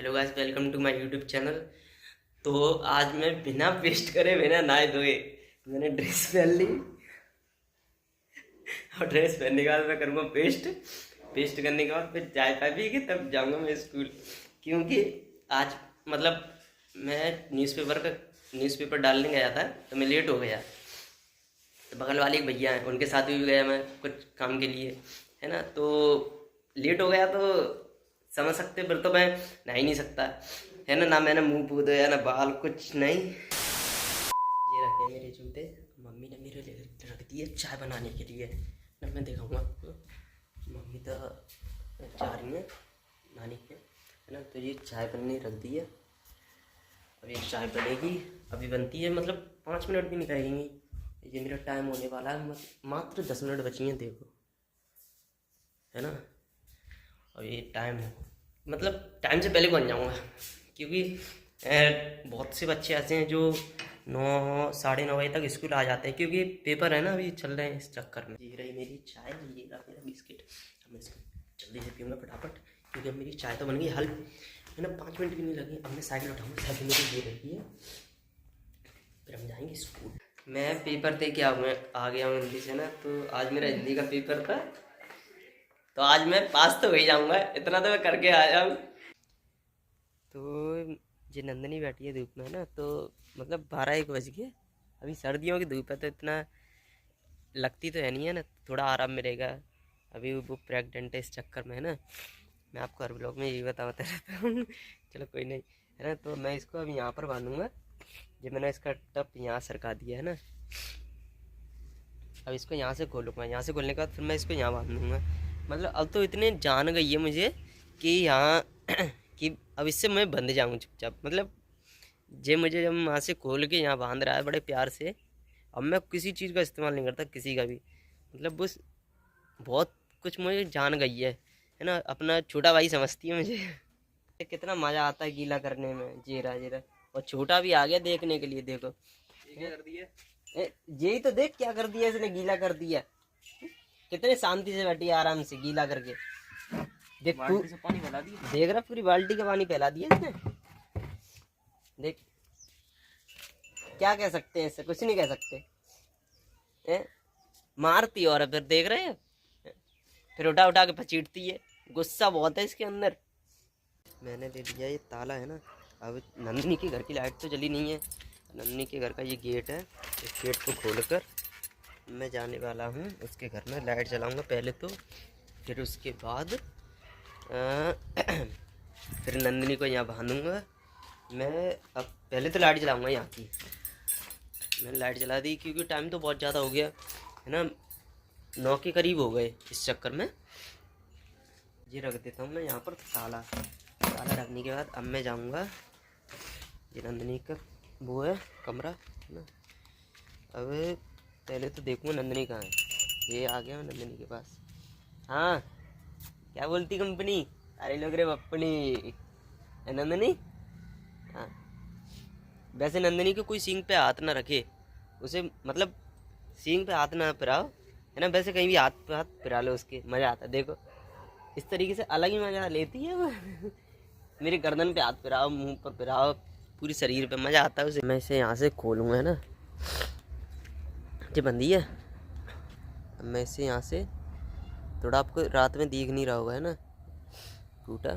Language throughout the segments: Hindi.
Hello guys, welcome to my YouTube channel. तो आज मैं बिना पेस्ट करे, बिना नहाए धोए मैंने ड्रेस पहन ली। और ड्रेस पहनने के बाद मैं करूँगा पेस्ट करने के बाद फिर चाय पाई पी के तब जाऊँगा मैं स्कूल। क्योंकि आज मतलब मैं न्यूज़पेपर डालने गया था तो मैं लेट हो गया। तो बगल वाले एक भैया हैं, उनके साथ भी गया मैं कुछ काम के लिए, है ना। तो लेट हो गया तो समझ सकते, फिर तो मैं नहा ही नहीं सकता, है ना। ना मैंने मुंह धो धोया, ना बाल, कुछ नहीं। ये रखे मेरे जूते, मम्मी ने मेरे लिए रख दिए चाय बनाने के लिए ना। मैं दिखाऊंगा आपको, मम्मी तो जा रही है नानी के, है ना। तो ये चाय बनने रख दी है, अभी चाय बनेगी, अभी बनती है, मतलब 5 मिनट भी नहीं लगेंगी। ये मेरा टाइम होने वाला है, मात्र 10 मिनट बची हैं, देखो, है ना। और ये टाइम मतलब टाइम से पहले बन जाऊँगा, क्योंकि बहुत से बच्चे ऐसे हैं जो 9 साढ़े 9 बजे तक स्कूल आ जाते हैं, क्योंकि पेपर है ना अभी चल रहे हैं, इस चक्कर में। ये रही मेरी चाय, ये रहा मेरा बिस्किट। अब मैं इसको जल्दी से पीऊँगा फटाफट, क्योंकि अब मेरी चाय तो बन गई, हल, है ना। 5 मिनट भी नहीं लगे। अब मैं साइकिल उठाऊँगा, साइकिल मेरी ये रही है, फिर हम जाएंगे स्कूल। मैं पेपर दे के आ गया हूँ हिंदी से ना। तो आज मेरा हिंदी का पेपर था, तो आज मैं पास तो हो ही जाऊँगा, इतना तो मैं करके आया हूँ। तो ये नंदनी बैठी है धूप में ना, तो मतलब 12-1 बज गए। अभी सर्दियों की धूप है तो इतना लगती तो है नहीं, है ना, थोड़ा आराम मिलेगा। अभी वो प्रेग्नेंट है, इस चक्कर में, है ना। मैं आपको हर ब्लॉग में यही बताता रहता हूँ। चलो कोई नहीं, है ना। तो मैं इसको अभी यहाँ पर बांधूंगा। ये मैंने इसका टप यहाँ सरका दिया है ना। अब इसको यहाँ से खोलूँगा, यहाँ से खोलने के बाद फिर मैं इसको यहाँ बांध दूँगा। मतलब अब तो इतने जान गई है मुझे कि यहाँ कि अब इससे मैं बंध जाऊँ चुपचाप। मतलब जे मुझे जब वहाँ से खोल के यहाँ बांध रहा है बड़े प्यार से, अब मैं किसी चीज़ का इस्तेमाल नहीं करता, किसी का भी। मतलब बस बहुत कुछ मुझे जान गई है ना। अपना छोटा भाई समझती है मुझे। कितना मज़ा आता है गीला करने में, जीरा जीरा। और छोटा भी आ गया देखने के लिए, देखो ये क्या कर दिया। यही तो देख क्या कर दिया इसने, गीला कर दिया। कितने शांति से बैठी है, आराम से गीला करके। देख बाल्टी से पानी फैला दिया, देख रहा, पूरी बाल्टी का पानी फैला दिया इसने। देख, क्या कह सकते हैं इससे, कुछ नहीं कह सकते। मारती और फिर देख रहे हैं, फिर उठा उठा के पचीटती है। गुस्सा बहुत है इसके अंदर। मैंने दे दिया ये ताला, है ना। अब नंदिनी के घर की लाइट तो जली नहीं है, नंदिनी के घर का ये गेट है। इस गेट को खोलकर मैं जाने वाला हूँ उसके घर में। लाइट जलाऊंगा पहले तो, फिर उसके बाद फिर नंदिनी को यहाँ बांधूंगा मैं। अब पहले तो लाइट जलाऊंगा यहाँ की। मैंने लाइट जला दी क्योंकि टाइम तो बहुत ज़्यादा हो गया, है ना। 9 के करीब हो गए, इस चक्कर में ये रख देता हूँ मैं यहाँ पर ताला। ताला रखने के बाद अब मैं जाऊँगा, ये नंदिनी का वो है कमरा, है ना। अब पहले तो देखूँगा नंदिनी कहाँ है। ये आ गया मैं नंदिनी के पास। हाँ, क्या बोलती कंपनी, अरे लोग रे अपनी नंदिनी। हाँ, वैसे नंदिनी को कोई सींग पे हाथ ना रखे, उसे मतलब सींग पे हाथ ना फिराओ, है ना। वैसे कहीं भी हाथ पे हाथ फिरा लो उसके, मज़ा आता है। देखो इस तरीके से अलग ही मज़ा लेती है वो। मेरे गर्दन पे हाथ फिराओ, मुंह पर फिराओ, पूरी शरीर पे, मज़ा आता है उसे। मैं इसे यहाँ से खोलूँगा, है ना। ये बंदी है। अब मैं इसे यहाँ से थोड़ा, आपको रात में दिख नहीं रहा होगा, है ना। कूटा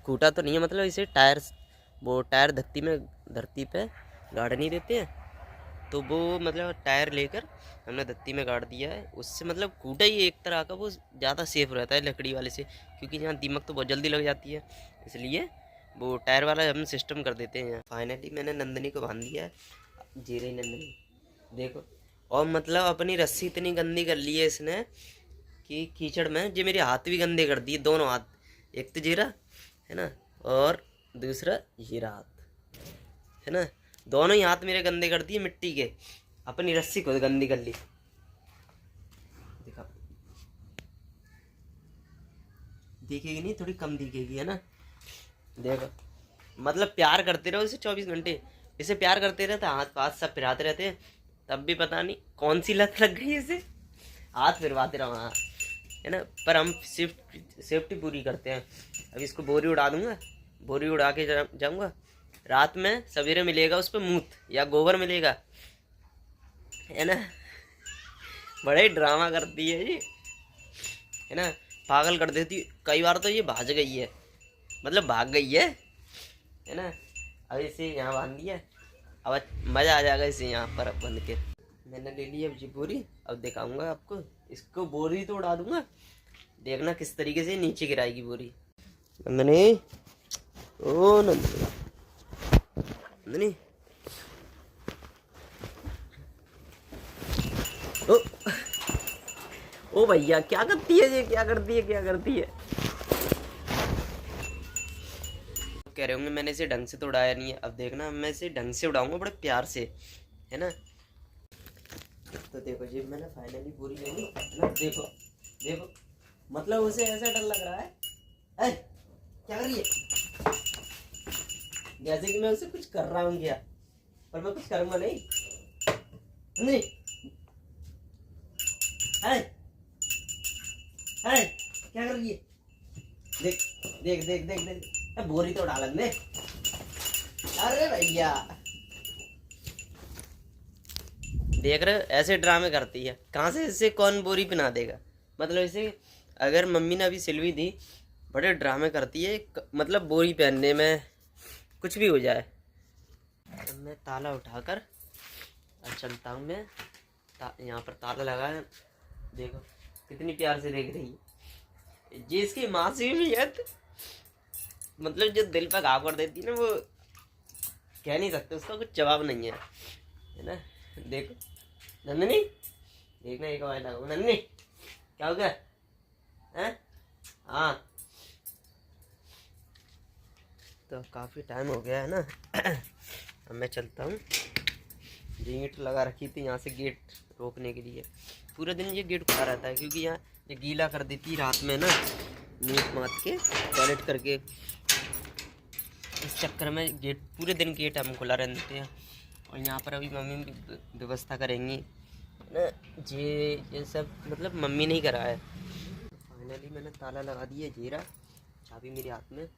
कूटा तो नहीं है, मतलब इसे टायर धरती पे गाड़ नहीं देते हैं, तो वो मतलब टायर लेकर हमने धरती में गाड़ दिया है। उससे मतलब कूटा ही एक तरह का, वो ज़्यादा सेफ रहता है लकड़ी वाले से, क्योंकि यहाँ दीमक तो बहुत जल्दी लग जाती है, इसलिए वो टायर वाला हम सिस्टम कर देते हैं। फाइनली मैंने नंदिनी को बांध दिया है। जी रही नंदिनी, देखो। और मतलब अपनी रस्सी इतनी गंदी कर ली है इसने कि कीचड़ में जो मेरे हाथ भी गंदे कर दिए, दोनों हाथ। एक तो जीरा, है ना, और दूसरा जीरा हाथ, है ना। दोनों ही हाथ मेरे गंदे कर दिए मिट्टी के, अपनी रस्सी को गंदी कर ली। दिखा, दिखेगी नहीं, थोड़ी कम दिखेगी, है ना। देखो, मतलब प्यार करते रहो इसे 24 घंटे, इसे प्यार करते रहते, हाथ पास सब फिराते रहते हैं, तब भी पता नहीं कौन सी लत लग गई इसे, हाथ फिरवाते रहो, हाँ, है ना। पर हम सेफ्टी पूरी करते हैं। अब इसको बोरी उड़ा दूंगा, बोरी उड़ा के जाऊंगा, रात में सवेरे मिलेगा उस पर मूत या गोबर मिलेगा, है ना। बड़े ड्रामा करती है जी, है ना, पागल कर देती। कई बार तो ये भाग गई है, मतलब भाग गई है ना। अब इसे यहाँ बांध दिया, अब मज़ा आ जाएगा इसे यहाँ पर बंद के। मैंने ले ली अब जी बोरी, अब दिखाऊंगा आपको। इसको बोरी तो उड़ा दूंगा, देखना किस तरीके से नीचे गिराएगी बोरी। नंदनी, ओ नंदनी, नंदनी, ओ ओ भैया क्या करती है ये, क्या करती है, क्या करती है। कह रहे होंगे मैंने इसे ढंग से तो उड़ाया नहीं है, अब देखना मैं इसे ढंग से उड़ाऊंगा, बड़े प्यार से, है ना। तो देखो जी मैंने फाइनली पूरी ले ली ना। देखो देखो, मतलब उसे ऐसा डर लग रहा है, ऐ, क्या कर रही है, जैसे कि मैं उसे कुछ कर रहा हूँ क्या, पर मैं कुछ करूँगा नहीं। नहीं है, है, क्या कर रही है, देख देख देख देख देख, बोरी तो डालन दे। अरे भैया देख रहे, ऐसे ड्रामे करती है, कहाँ से इससे कौन बोरी पहना देगा। मतलब इसे अगर मम्मी ने अभी सिलवी दी, बड़े ड्रामे करती है, मतलब बोरी पहनने में कुछ भी हो जाए। अब मैं ताला उठाकर अब चलता हूँ मैं, यहाँ पर ताला लगा है, देखो कितनी प्यार से देख रही है जी। इसकी मासूमियत मतलब जो दिल पर घाव कर देती है ना, वो कह नहीं सकते, उसका कुछ जवाब नहीं है ना। देखो नंदनी, देखना एक बार लगाओ। नंदनी क्या हो गया, हैं? हाँ तो काफ़ी टाइम हो गया है ना। अब मैं चलता हूँ। गेट लगा रखी थी यहाँ से, गेट रोकने के लिए। पूरा दिन ये गेट खुला रहता है, क्योंकि यहाँ ये गीला कर देती रात में ना, मूत मात के टॉयलेट करके। इस चक्कर में गेट पूरे दिन गेट हम खुला रहते हैं। और यहाँ पर अभी मम्मी व्यवस्था करेंगी ना, ये सब मतलब मम्मी ने ही करा है। फाइनली मैंने ताला लगा दिया, जेरा चाबी मेरे हाथ में।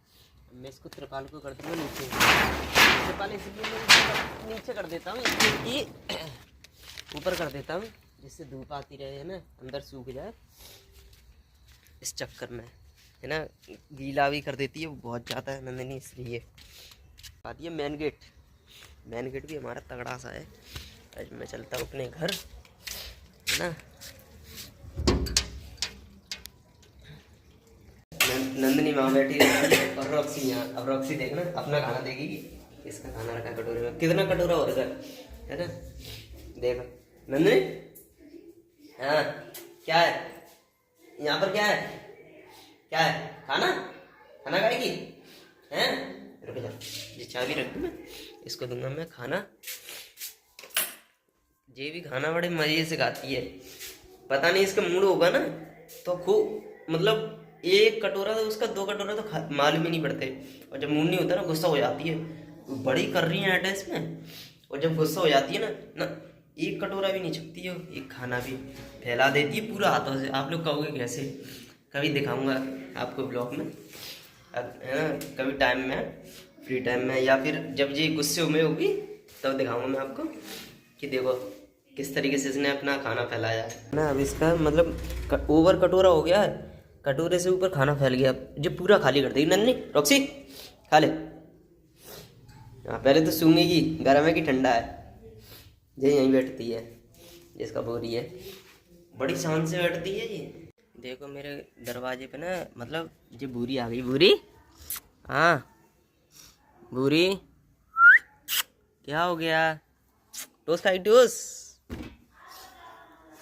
मैं इसको त्रिपाल को कर दूँगा नीचे, त्रिपाल इसलिए मैं नीचे कर देता हूँ, क्योंकि ऊपर कर देता हूँ जिससे धूप आती रहे, है ना, अंदर सूख जाए। इस चक्कर में, है ना, गीला भी कर देती है वो बहुत ज़्यादा है नंदिनी, इसलिए। बात ये मेन गेट, मेन गेट भी हमारा तगड़ा सा है। आज मैं चलता हूँ अपने घर, है ना। नंदिनी वहाँ बैठी रहती है और रॉक्सी यहाँ। अब रॉक्सी देखना अपना खाना देगी, इसका खाना रखा कटोरे में, कितना कटोरा हो रहा है ना। देखो नंदिनी, हाँ क्या है यहाँ पर, क्या है, क्या है, खाना, खाना खाएगी, हैं? रुक जा, ये चाबी रख दूँ मैं, इसको दूंगा मैं खाना। ये भी खाना बड़े मजे से खाती है, पता नहीं इसका मूड होगा ना तो खूब, मतलब एक कटोरा तो उसका, दो कटोरा तो मालूम ही नहीं पड़ते। और जब मूड नहीं होता ना, गुस्सा हो जाती है, बड़ी कर रही है अटैच में। और जब गुस्सा हो जाती है ना एक कटोरा भी नहीं छकती है, एक खाना भी फैला देती है पूरा हाथों से। आप लोग कहोगे कैसे, कभी दिखाऊंगा आपको ब्लॉग में, है ना, कभी टाइम में, फ्री टाइम में, या फिर जब ये गुस्से में होगी तब दिखाऊंगा मैं आपको कि देखो किस तरीके से इसने अपना खाना फैलाया है ना। अब इसका मतलब ओवर कटोरा हो गया है, कटोरे से ऊपर खाना फैल गया, जो पूरा खाली कर देगी। नन्नी रॉक्सी खा ले। हाँ पहले तो सूंघेगी गर्म है कि ठंडा है। ये यहीं बैठती है, जिसका बोरी है, बड़ी शान से बैठती है ये। देखो मेरे दरवाजे पे ना, मतलब ये बूरी आ गई। बूरी, हाँ बूरी, क्या हो गया, टोस खाई, टोस।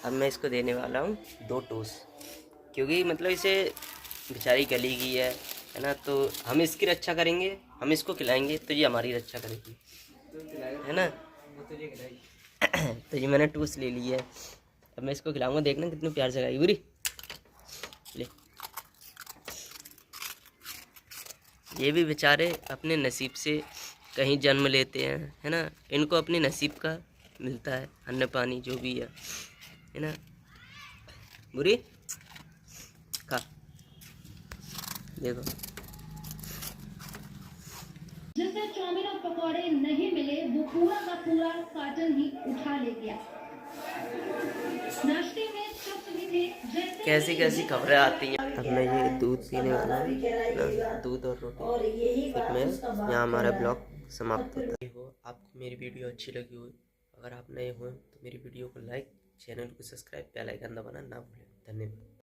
अब मैं इसको देने वाला हूँ 2 टोस, क्योंकि मतलब इसे बेचारी गली गई है ना, तो हम इसकी रक्षा करेंगे, हम इसको खिलाएंगे तो ये हमारी रक्षा करेगी, है ना। तो ये मैंने टोस ले ली है, अब मैं इसको खिलाऊंगा, देखना कितने प्यार से खाएगी। बुरी ले, ये भी बेचारे अपने नसीब से कहीं जन्म लेते हैं, है ना, इनको अपने नसीब का मिलता है अन्न पानी जो भी है ना। बुरी खा, देखो पकौड़े नहीं मिले वो पूरा का पूरा कार्टन ही उठा ले गया। नाश्ते में चिप्स भी थे। जैसे कैसी कैसी खबरें आती हैं। अब मैं ये दूध पीने वाला हूँ, दूध और रोटी। फिर मैं यहाँ हमारा ब्लॉग समाप्त होता है। आपको मेरी वीडियो अच्छी लगी हो, अगर आप नए हो तो मेरी वीडियो को लाइक, चैनल को सब्सक्राइब, बेल आइकन दबाना ना भूलें। धन्यवाद।